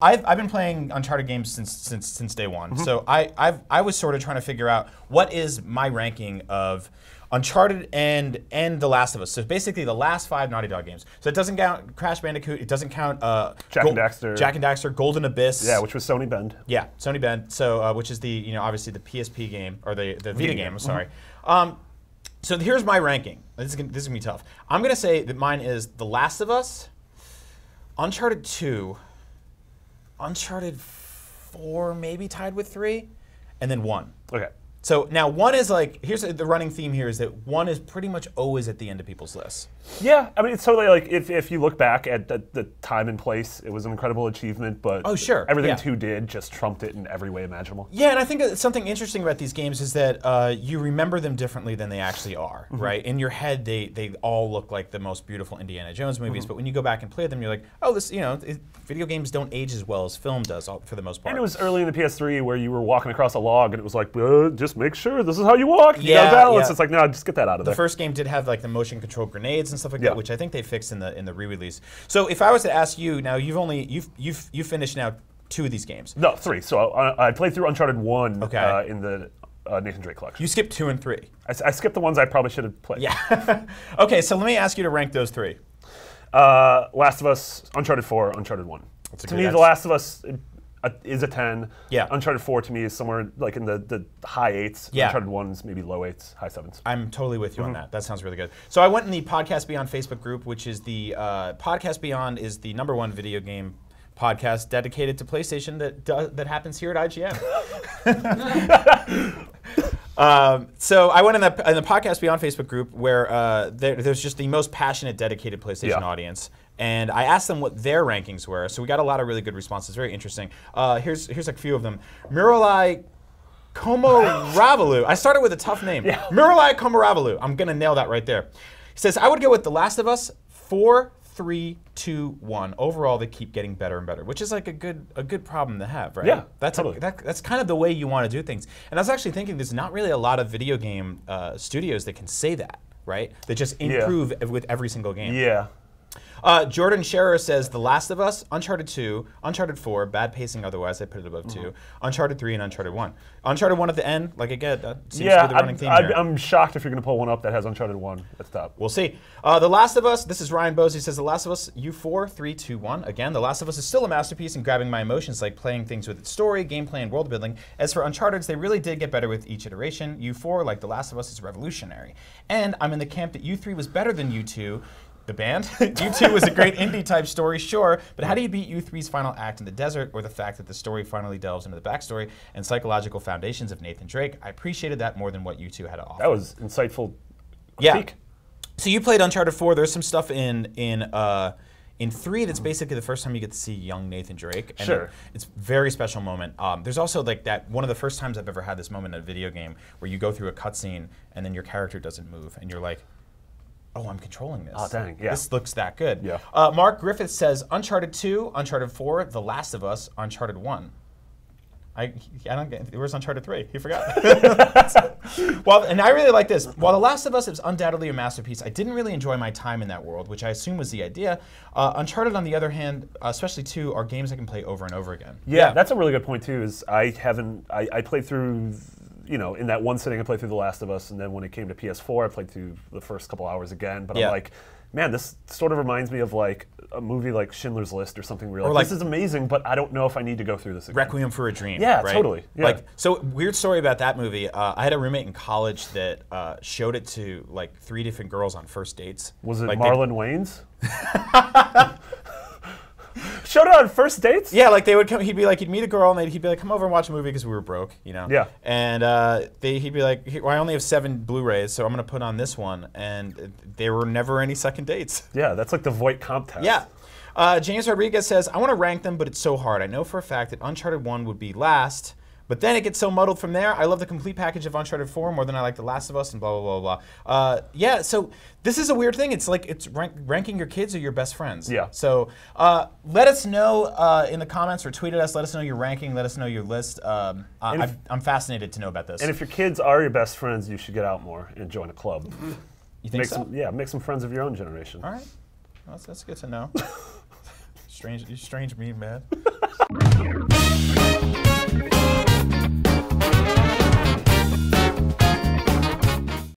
I've been playing Uncharted games since day one. So I was sort of trying to figure out what is my ranking of Uncharted and The Last of Us. So basically the last 5 Naughty Dog games. So it doesn't count Crash Bandicoot. It doesn't count Jack and Daxter. Jack and Daxter, Golden Abyss. Yeah, which was Sony Bend. Yeah, Sony Bend. So which is the obviously the PSP game or the Vita game. I'm sorry. So here's my ranking. This is gonna be tough. I'm gonna say that mine is The Last of Us, Uncharted 2. Uncharted 4 maybe tied with 3, and then 1. Okay. So now 1 is like, here's the running theme here is that 1 is pretty much always at the end of people's lists. Yeah, I mean, it's totally like, if you look back at the time and place, it was an incredible achievement, but oh, sure. Everything 2 did just trumped it in every way imaginable. Yeah, and I think that something interesting about these games is that you remember them differently than they actually are, right? In your head, they all look like the most beautiful Indiana Jones movies, but when you go back and play them, you're like, oh, this, video games don't age as well as film does for the most part. And it was early in the PS3 where you were walking across a log and it was like, just make sure this is how you walk. You gotta balance. Yeah. It's like, no, just get that out of there. The first game did have like the motion control grenades and stuff like that, which I think they fixed in the re-release. So if I was to ask you now, you've finished now 2 of these games. No, 3. So I played through Uncharted 1 in the Nathan Drake collection. You skipped 2 and 3. I skipped the ones I probably should have played. Yeah. Okay, so let me ask you to rank those 3. Last of Us, Uncharted 4, Uncharted 1. To me, The Last of Us is a 10. Yeah. Uncharted 4 to me is somewhere like in the high 8s. Yeah. Uncharted 1 is maybe low 8s, high 7s. I'm totally with you on that. That sounds really good. So I went in the Podcast Beyond Facebook group, which is the Podcast Beyond is the #1 video game podcast dedicated to PlayStation that happens here at IGN. So I went in the Podcast Beyond Facebook group where there's just the most passionate, dedicated PlayStation audience. And I asked them what their rankings were. So we got a lot of really good responses. Very interesting. Here's a few of them. Muralai Komoravalu. I started with a tough name. Yeah. Muralai Komoravalu. I'm going to nail that right there. He says, I would go with The Last of Us 4, 3, 2, 1. Overall, they keep getting better and better, which is like a good problem to have, right? Yeah, that's totally. That's kind of the way you want to do things. And I was actually thinking there's not really a lot of video game studios that can say that, right? They just improve with every single game. Yeah. Jordan Scherer says The Last of Us, Uncharted 2, Uncharted 4, bad pacing otherwise, I put it above 2, Uncharted 3, and Uncharted 1. Uncharted 1 at the end, like again, that seems to be the running theme here. I'm shocked if you're going to pull one up that has Uncharted 1 at the top. We'll see. The Last of Us, this is Ryan Bose, he says The Last of Us, U4, 3, 2, 1. Again, The Last of Us is still a masterpiece in grabbing my emotions, like playing things with its story, gameplay, and world building. As for Uncharted's, they really did get better with each iteration. U4, like The Last of Us, is revolutionary. And I'm in the camp that U3 was better than U2, the band. U2 was a great indie type story, sure, but how do you beat U3's final act in the desert, or the fact that the story finally delves into the backstory and psychological foundations of Nathan Drake? I appreciated that more than what U2 had to offer. That was insightful critique. Yeah. So you played Uncharted 4. There's some stuff in 3 that's basically the first time you get to see young Nathan Drake. And sure. It's a very special moment. There's also like that one of the first times I've ever had this moment in a video game where you go through a cutscene and then your character doesn't move and you're like, oh, I'm controlling this. Oh, dang, yeah. This looks that good. Yeah. Mark Griffith says Uncharted 2, Uncharted 4, The Last of Us, Uncharted 1. I don't get, where's Uncharted 3? He forgot. Well, and I really like this. While The Last of Us is undoubtedly a masterpiece, I didn't really enjoy my time in that world, which I assume was the idea. Uncharted, on the other hand, especially 2, are games I can play over and over again. Yeah, that's a really good point too, is I played through, in that one sitting I played through The Last of Us, and then when it came to PS4, I played through the first couple hours again, but I'm like, man, this sort of reminds me of like a movie like Schindler's List or something real. Like, this is amazing, but I don't know if I need to go through this again. Requiem for a Dream. Yeah, right? Totally. Yeah. Like, so weird story about that movie. I had a roommate in college that showed it to like 3 different girls on first dates. Was it like Marlon Wayans? Showed it on first dates? Yeah, like they would come. He'd meet a girl, and he'd be like, "Come over and watch a movie," because we were broke, Yeah. And he'd be like, well, "I only have 7 Blu-rays, so I'm gonna put on this one." And there were never any second dates. Yeah, that's like the Voight comp test. Yeah. James Rodriguez says, "I want to rank them, but it's so hard. I know for a fact that Uncharted 1 would be last, but then it gets so muddled from there. I love the complete package of Uncharted 4 more than I like The Last of Us," and blah, blah, blah, blah. Yeah, so this is a weird thing. It's like it's ranking your kids or your best friends. Yeah. So let us know in the comments or tweet at us. Let us know your ranking. Let us know your list. I'm fascinated to know about this. And if your kids are your best friends, you should get out more and join a club. You think so? Make some friends of your own generation. All right. Well, that's good to know. strange meme, man.